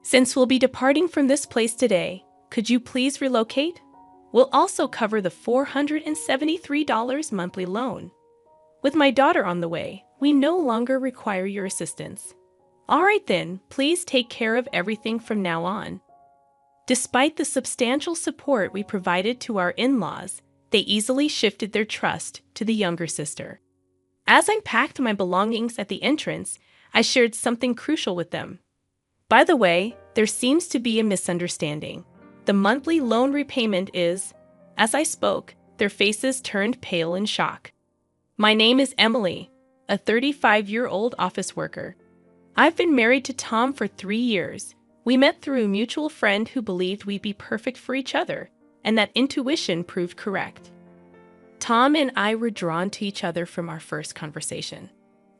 Since we'll be departing from this place today, could you please relocate? We'll also cover the $473 monthly loan. With my daughter on the way, we no longer require your assistance. All right then, please take care of everything from now on. Despite the substantial support we provided to our in-laws, they easily shifted their trust to the younger sister. As I packed my belongings at the entrance, I shared something crucial with them. By the way, there seems to be a misunderstanding. The monthly loan repayment is— As I spoke, their faces turned pale in shock. My name is Emily, a 35-year-old office worker. I've been married to Tom for 3 years. We met through a mutual friend who believed we'd be perfect for each other, and that intuition proved correct. Tom and I were drawn to each other from our first conversation.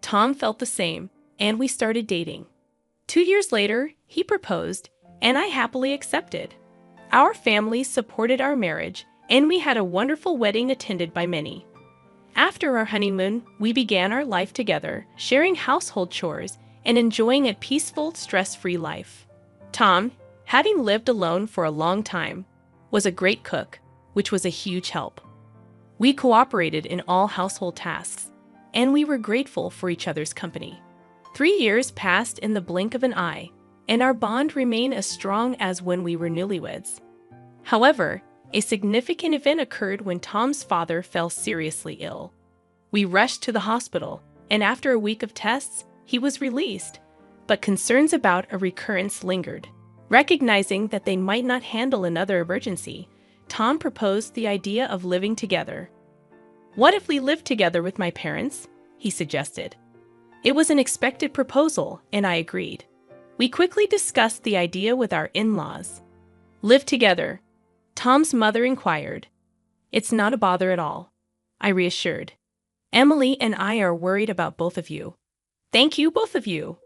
Tom felt the same, and we started dating. 2 years later, he proposed, and I happily accepted. Our families supported our marriage, and we had a wonderful wedding attended by many. After our honeymoon, we began our life together, sharing household chores and enjoying a peaceful, stress-free life. Tom, having lived alone for a long time, was a great cook, which was a huge help. We cooperated in all household tasks, and we were grateful for each other's company. 3 years passed in the blink of an eye, and our bond remained as strong as when we were newlyweds. However, a significant event occurred when Tom's father fell seriously ill. We rushed to the hospital, and after a week of tests, he was released, but concerns about a recurrence lingered. Recognizing that they might not handle another emergency, Tom proposed the idea of living together. "What if we lived together with my parents?" he suggested. It was an expected proposal, and I agreed. We quickly discussed the idea with our in-laws. "Live together?" Tom's mother inquired. "It's not a bother at all," I reassured. "Emily and I are worried about both of you." "Thank you, both of you."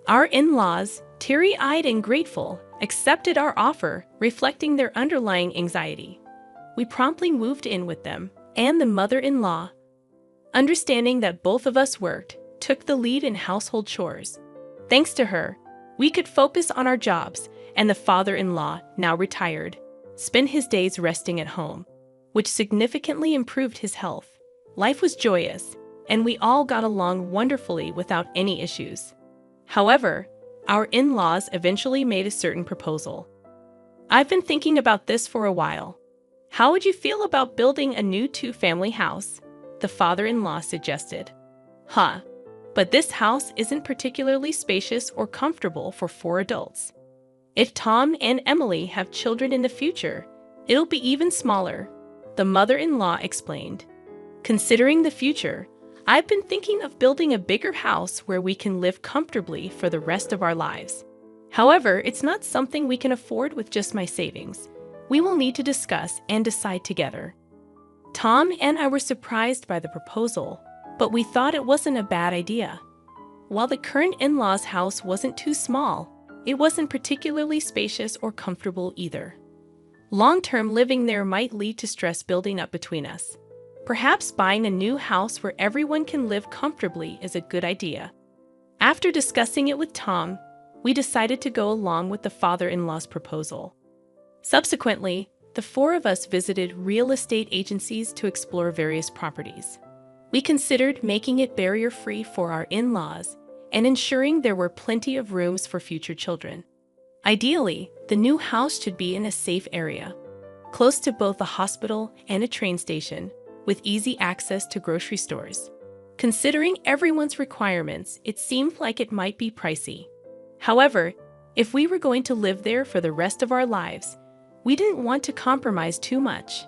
Our in-laws, teary-eyed and grateful, accepted our offer, reflecting their underlying anxiety. We promptly moved in with them, and the mother-in-law, understanding that both of us worked, took the lead in household chores. Thanks to her, we could focus on our jobs, and the father-in-law, now retired, spent his days resting at home, which significantly improved his health. Life was joyous, and we all got along wonderfully without any issues. However, our in-laws eventually made a certain proposal. "I've been thinking about this for a while. How would you feel about building a new 2-family house?" the father-in-law suggested. "Huh, but this house isn't particularly spacious or comfortable for 4 adults. If Tom and Emily have children in the future, it'll be even smaller," the mother-in-law explained. "Considering the future, I've been thinking of building a bigger house where we can live comfortably for the rest of our lives. However, it's not something we can afford with just my savings. We will need to discuss and decide together." Tom and I were surprised by the proposal, but we thought it wasn't a bad idea. While the current in-laws' house wasn't too small, it wasn't particularly spacious or comfortable either. Long-term living there might lead to stress building up between us. Perhaps buying a new house where everyone can live comfortably is a good idea. After discussing it with Tom, we decided to go along with the father-in-law's proposal. Subsequently, the 4 of us visited real estate agencies to explore various properties. We considered making it barrier-free for our in-laws and ensuring there were plenty of rooms for future children. Ideally, the new house should be in a safe area, close to both a hospital and a train station, with easy access to grocery stores. Considering everyone's requirements, it seemed like it might be pricey. However, if we were going to live there for the rest of our lives, we didn't want to compromise too much.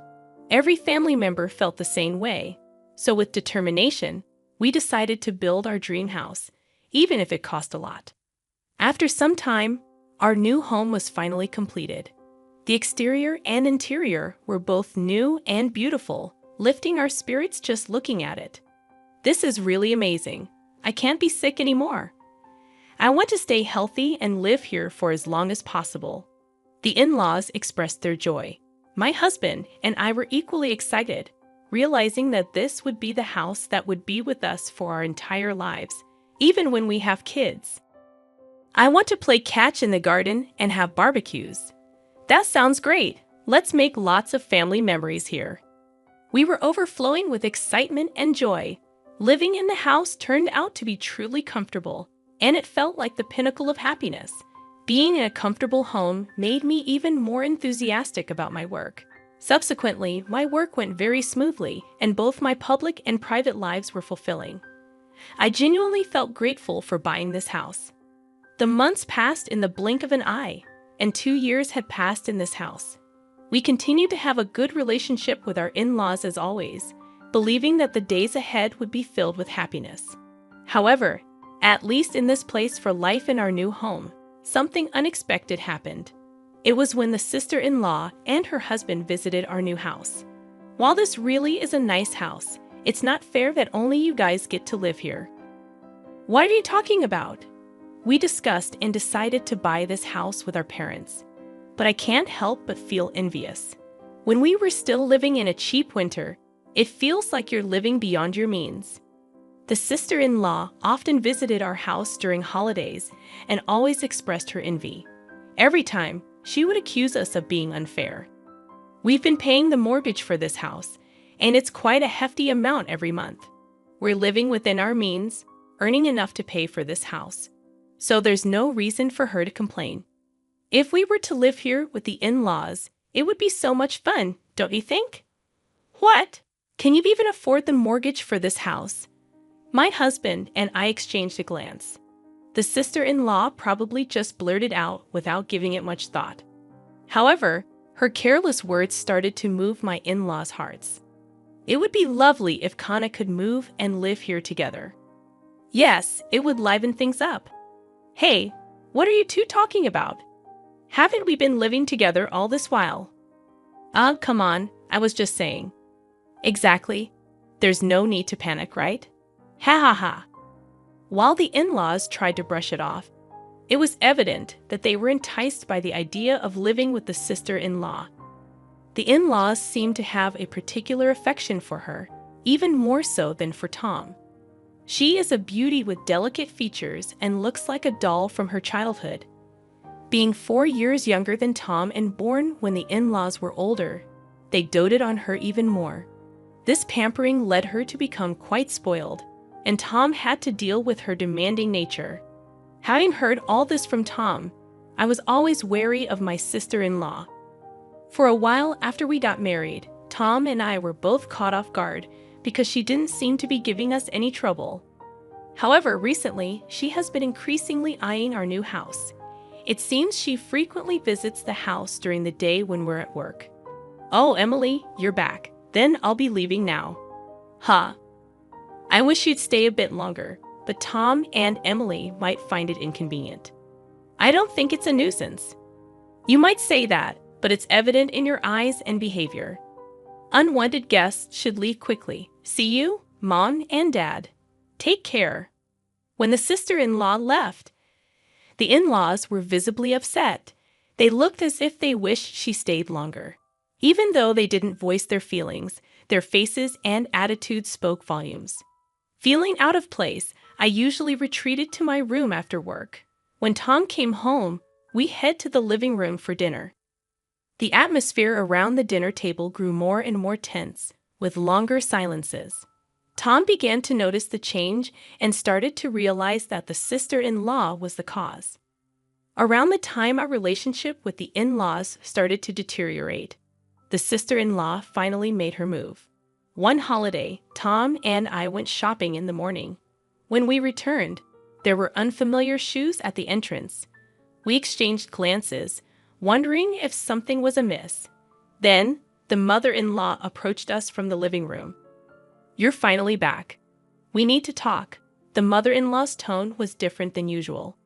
Every family member felt the same way, so with determination, we decided to build our dream house, even if it cost a lot. After some time, our new home was finally completed. The exterior and interior were both new and beautiful, lifting our spirits just looking at it. "This is really amazing. I can't be sick anymore. I want to stay healthy and live here for as long as possible." The in-laws expressed their joy. My husband and I were equally excited, realizing that this would be the house that would be with us for our entire lives, even when we have kids. I want to play catch in the garden and have barbecues. That sounds great. Let's make lots of family memories here. We were overflowing with excitement and joy. Living in the house turned out to be truly comfortable, and it felt like the pinnacle of happiness. Being in a comfortable home made me even more enthusiastic about my work. Subsequently, my work went very smoothly, and both my public and private lives were fulfilling. I genuinely felt grateful for buying this house. The months passed in the blink of an eye, and 2 years had passed in this house. We continued to have a good relationship with our in-laws as always, believing that the days ahead would be filled with happiness. However, at least in this place for life in our new home, something unexpected happened. It was when the sister-in-law and her husband visited our new house. While this really is a nice house, it's not fair that only you guys get to live here. What are you talking about? We discussed and decided to buy this house with our parents, but I can't help but feel envious. When we were still living in a cheap winter, it feels like you're living beyond your means. The sister-in-law often visited our house during holidays and always expressed her envy. Every time, she would accuse us of being unfair. We've been paying the mortgage for this house, and it's quite a hefty amount every month. We're living within our means, earning enough to pay for this house, so there's no reason for her to complain. If we were to live here with the in-laws, it would be so much fun, don't you think? What? Can you even afford the mortgage for this house? My husband and I exchanged a glance. The sister-in-law probably just blurted out without giving it much thought. However, her careless words started to move my in-laws' hearts. It would be lovely if Kana could move and live here together. Yes, it would liven things up. Hey, what are you two talking about? Haven't we been living together all this while? Come on, I was just saying. Exactly. There's no need to panic, right? Ha ha ha. While the in-laws tried to brush it off, it was evident that they were enticed by the idea of living with the sister-in-law. The in-laws seemed to have a particular affection for her, even more so than for Tom. She is a beauty with delicate features and looks like a doll from her childhood. Being 4 years younger than Tom and born when the in-laws were older, they doted on her even more. This pampering led her to become quite spoiled, and Tom had to deal with her demanding nature. Having heard all this from Tom, I was always wary of my sister-in-law. For a while after we got married, Tom and I were both caught off guard because she didn't seem to be giving us any trouble. However, recently, she has been increasingly eyeing our new house. It seems she frequently visits the house during the day when we're at work. Oh, Emily, you're back. Then I'll be leaving now. Huh. I wish you'd stay a bit longer, but Tom and Emily might find it inconvenient. I don't think it's a nuisance. You might say that, but it's evident in your eyes and behavior. Unwanted guests should leave quickly. See you, Mom and Dad. Take care. When the sister-in-law left, the in-laws were visibly upset. They looked as if they wished she stayed longer. Even though they didn't voice their feelings, their faces and attitudes spoke volumes. Feeling out of place, I usually retreated to my room after work. When Tom came home, we head to the living room for dinner. The atmosphere around the dinner table grew more and more tense, with longer silences. Tom began to notice the change and started to realize that the sister-in-law was the cause. Around the time our relationship with the in-laws started to deteriorate, the sister-in-law finally made her move. One holiday, Tom and I went shopping in the morning. When we returned, there were unfamiliar shoes at the entrance. We exchanged glances, wondering if something was amiss. Then, the mother-in-law approached us from the living room. You're finally back. We need to talk. The mother-in-law's tone was different than usual.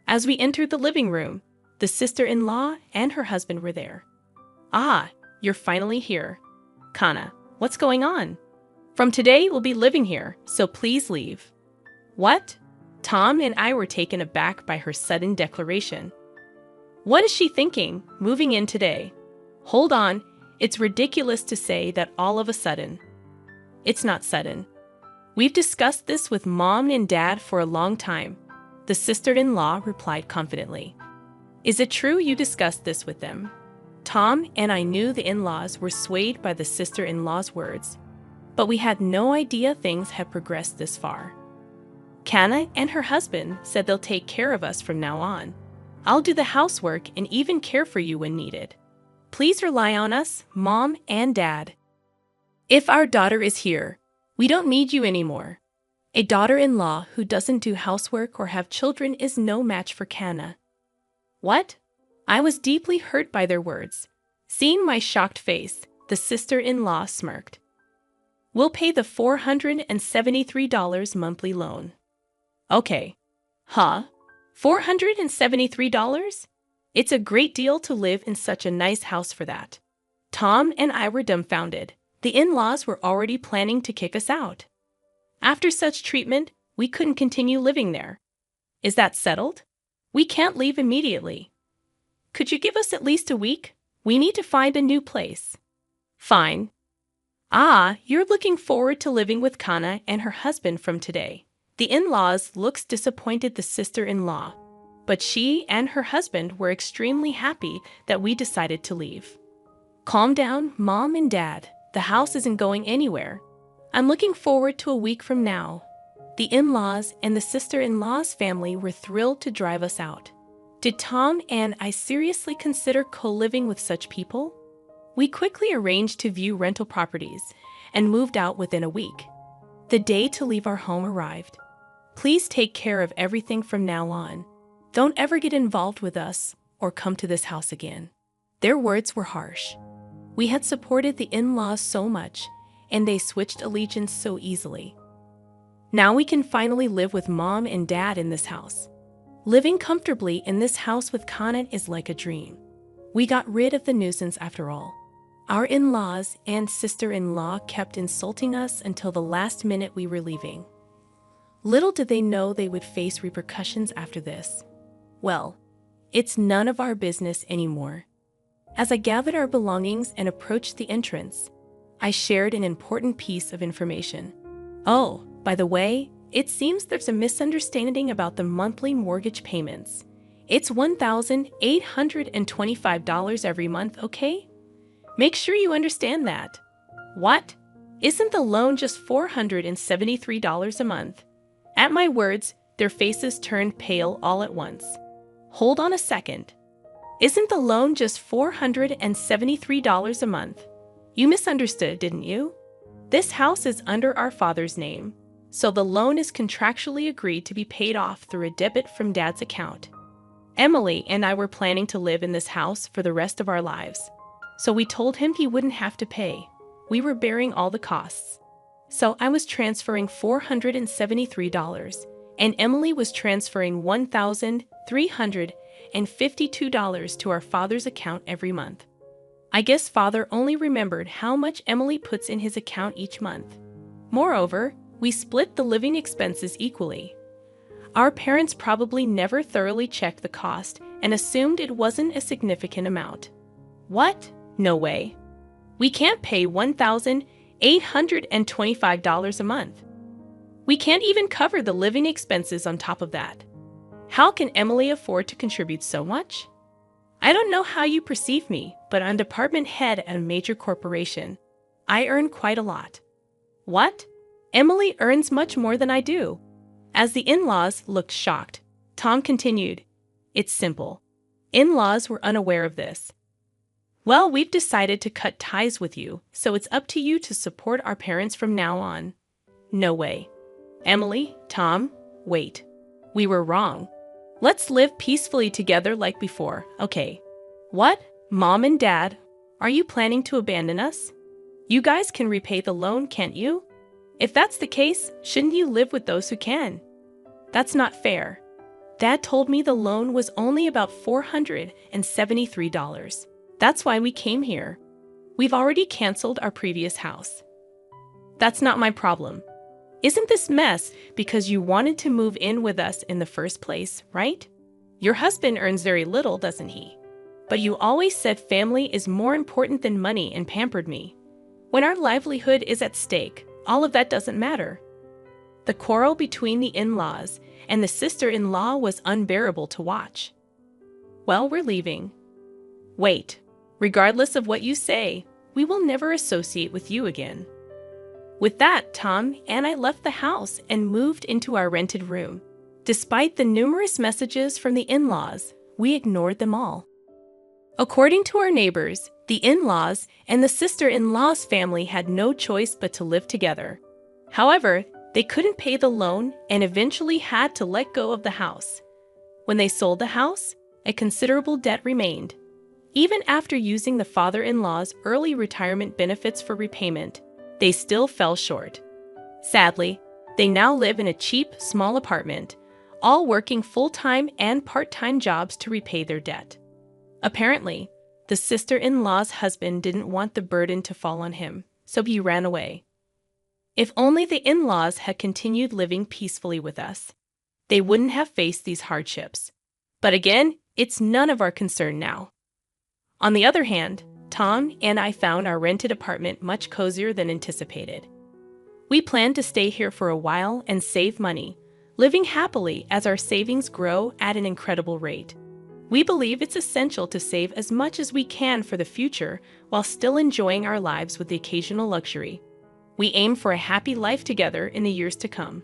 As we entered the living room, the sister-in-law and her husband were there. Ah, you're finally here. Kana, what's going on? From today, we'll be living here, so please leave. What? Tom and I were taken aback by her sudden declaration. What is she thinking, moving in today? Hold on, it's ridiculous to say that all of a sudden. It's not sudden. We've discussed this with Mom and Dad for a long time. the sister-in-law replied confidently. Is it true you discussed this with them? Tom and I knew the in-laws were swayed by the sister-in-law's words, but we had no idea things had progressed this far. Kana and her husband said they'll take care of us from now on. I'll do the housework and even care for you when needed. Please rely on us, Mom and Dad. If our daughter is here, we don't need you anymore. A daughter-in-law who doesn't do housework or have children is no match for Kana. What? I was deeply hurt by their words. Seeing my shocked face, the sister-in-law smirked. We'll pay the $473 monthly loan. Okay. Huh? $473? It's a great deal to live in such a nice house for that. Tom and I were dumbfounded. The in-laws were already planning to kick us out. After such treatment, we couldn't continue living there. Is that settled? We can't leave immediately. Could you give us at least a week? We need to find a new place. Fine. Ah, you're looking forward to living with Kana and her husband from today. The in-laws looks disappointed the sister-in-law, but she and her husband were extremely happy that we decided to leave. Calm down, Mom and Dad. The house isn't going anywhere. I'm looking forward to a week from now. The in-laws and the sister-in-law's family were thrilled to drive us out. Did Tom and I seriously consider co-living with such people? We quickly arranged to view rental properties and moved out within a week. The day to leave our home arrived. Please take care of everything from now on. Don't ever get involved with us or come to this house again. Their words were harsh. We had supported the in-laws so much, and they switched allegiance so easily. Now we can finally live with Mom and Dad in this house. Living comfortably in this house with Kana is like a dream. We got rid of the nuisance after all. Our in-laws and sister-in-law kept insulting us until the last minute we were leaving. Little did they know they would face repercussions after this. Well, it's none of our business anymore. As I gathered our belongings and approached the entrance, I shared an important piece of information. Oh, by the way, it seems there's a misunderstanding about the monthly mortgage payments. It's $1,825 every month, okay? Make sure you understand that. What? Isn't the loan just $473 a month? At my words, their faces turned pale all at once. Hold on a second. Isn't the loan just $473 a month? You misunderstood, didn't you? This house is under our father's name, so the loan is contractually agreed to be paid off through a debit from Dad's account. Emily and I were planning to live in this house for the rest of our lives, so we told him he wouldn't have to pay. We were bearing all the costs. So I was transferring $473, and Emily was transferring $1,352 to our father's account every month. I guess Father only remembered how much Emily puts in his account each month. Moreover, we split the living expenses equally. Our parents probably never thoroughly checked the cost and assumed it wasn't a significant amount. What? No way. We can't pay $1,825 a month. We can't even cover the living expenses on top of that. How can Emily afford to contribute so much? I don't know how you perceive me, but I'm department head at a major corporation. I earn quite a lot. What? Emily earns much more than I do. As the in-laws looked shocked, Tom continued, It's simple. In-laws were unaware of this. Well, we've decided to cut ties with you, so it's up to you to support our parents from now on. No way. Emily, Tom, wait. We were wrong. Let's live peacefully together like before, okay? What? Mom and Dad, are you planning to abandon us? You guys can repay the loan, can't you? If that's the case, shouldn't you live with those who can? That's not fair. Dad told me the loan was only about $473. That's why we came here. We've already canceled our previous house. That's not my problem. Isn't this mess because you wanted to move in with us in the first place, right? Your husband earns very little, doesn't he? But you always said family is more important than money and pampered me. When our livelihood is at stake, all of that doesn't matter. The quarrel between the in-laws and the sister-in-law was unbearable to watch. "Well, we're leaving." "Wait. Regardless of what you say, we will never associate with you again." With that, Tom and I left the house and moved into our rented room. Despite the numerous messages from the in-laws, we ignored them all. According to our neighbors, the in-laws and the sister-in-law's family had no choice but to live together. However, they couldn't pay the loan and eventually had to let go of the house. When they sold the house, a considerable debt remained. Even after using the father-in-law's early retirement benefits for repayment, they still fell short. Sadly, they now live in a cheap, small apartment, all working full-time and part-time jobs to repay their debt. Apparently, the sister-in-law's husband didn't want the burden to fall on him, so he ran away. If only the in-laws had continued living peacefully with us, they wouldn't have faced these hardships. But again, it's none of our concern now. On the other hand, Tom and I found our rented apartment much cozier than anticipated. We plan to stay here for a while and save money, living happily as our savings grow at an incredible rate. We believe it's essential to save as much as we can for the future while still enjoying our lives with the occasional luxury. We aim for a happy life together in the years to come.